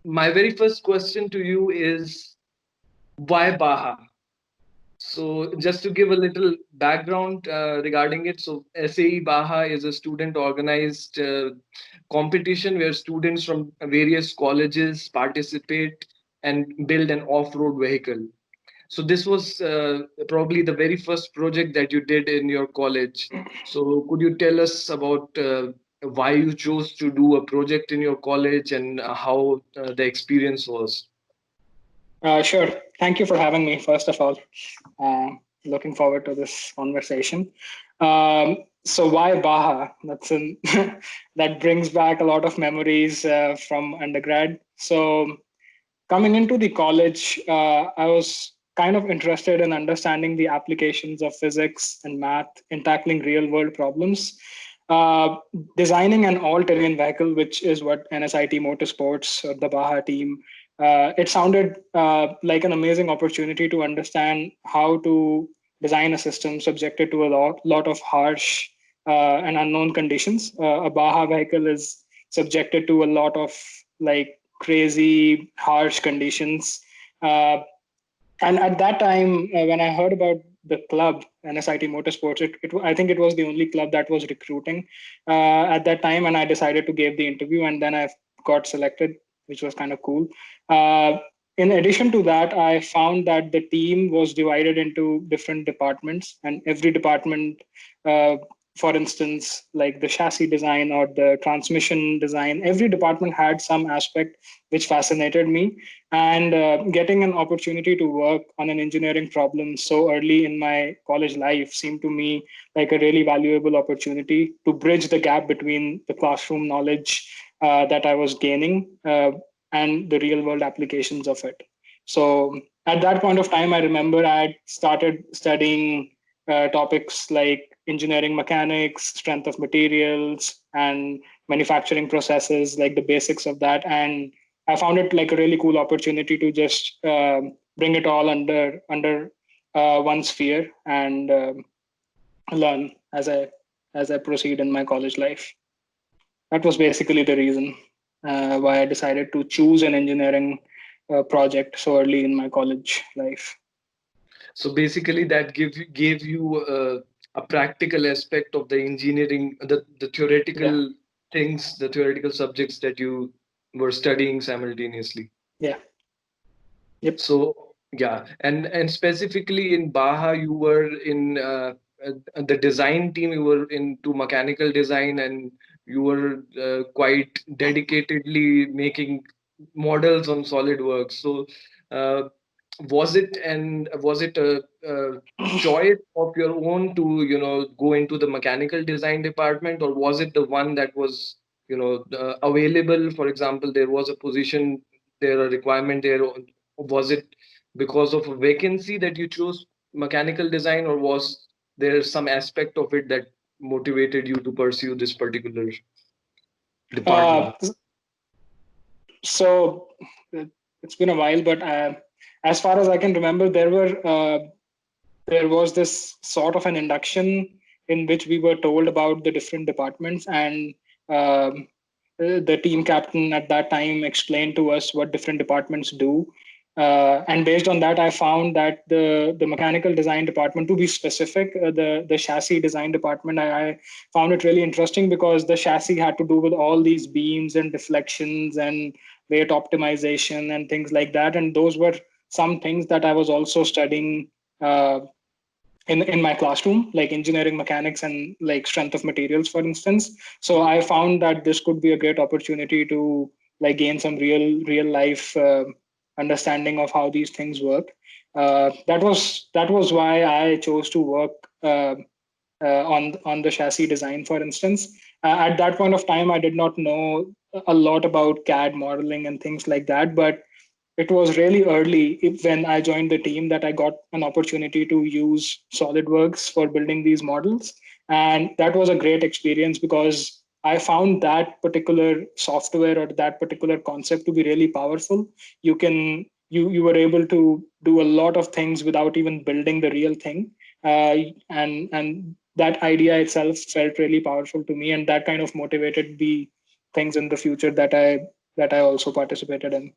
my very first question to you is, why Baha? So, just to give a little background regarding it, so SAE Baha is a student organized competition where students from various colleges participate and build an off road vehicle. So, this was probably the very first project that you did in your college. So, could you tell us about why you chose to do a project in your college and how the experience was? Sure. Thank you for having me, first of all. Uh, Looking forward to this conversation. So why Baja? That brings back a lot of memories from undergrad. So coming into the college, I was kind of interested in understanding the applications of physics and math in tackling real world problems. Uh, Designing an all terrain vehicle, which is what NSIT Motorsports, the Baja team, it sounded like an amazing opportunity to understand how to design a system subjected to a lot of harsh and unknown conditions. A Baja vehicle is subjected to a lot of like crazy harsh conditions. Uh, and at that time, when I heard about the club, NSIT Motorsports, I think it was the only club that was recruiting at that time. And I decided to give the interview, and then I got selected, which was kind of cool. Uh, in addition to that, I found that the team was divided into different departments, and every department, uh, for instance, like the chassis design or the transmission design, every department had some aspect which fascinated me. And getting an opportunity to work on an engineering problem so early in my college life seemed to me like a really valuable opportunity to bridge the gap between the classroom knowledge that I was gaining and the real world applications of it. So at that point of time, I remember I had started studying topics like engineering mechanics, strength of materials, and manufacturing processes, like the basics of that. And I found it like a really cool opportunity to just bring it all under one sphere and learn as I proceed in my college life. That was basically the reason why I decided to choose an engineering project so early in my college life. So basically, that gave you a practical aspect of the engineering, the Yeah, theoretical things, the theoretical subjects that you were studying simultaneously. yeah, yep. So yeah, and specifically in Baha, you were in the design team. You were into mechanical design, and you were quite dedicatedly making models on SolidWorks. So was it a choice of your own to go into the mechanical design department, or was it the one that was available? For example, there was a position there, a requirement there. Was it because of a vacancy that you chose mechanical design, or was there some aspect of it that motivated you to pursue this particular Uh, department? so it's been a while, but as far as I can remember, there was this sort of an induction in which we were told about the different departments, and um, the team captain at that time explained to us what different departments do. And based on that, I found that the mechanical design department, to be specific, the chassis design department, I found it really interesting because the chassis had to do with all these beams and deflections and weight optimization and things like that. And those were some things that I was also studying uh, in my classroom, like engineering mechanics and like strength of materials, for instance. So I found that this could be a great opportunity to like gain some real life understanding of how these things work. That was why I chose to work on the chassis design, for instance. At that point of time, I did not know a lot about CAD modeling and things like that, but it was really early when I joined the team that I got an opportunity to use SolidWorks for building these models. And that was a great experience because I found that particular software or that particular concept to be really powerful. You were able to do a lot of things without even building the real thing. And that idea itself felt really powerful to me, and that kind of motivated the things in the future that I that I also participated in.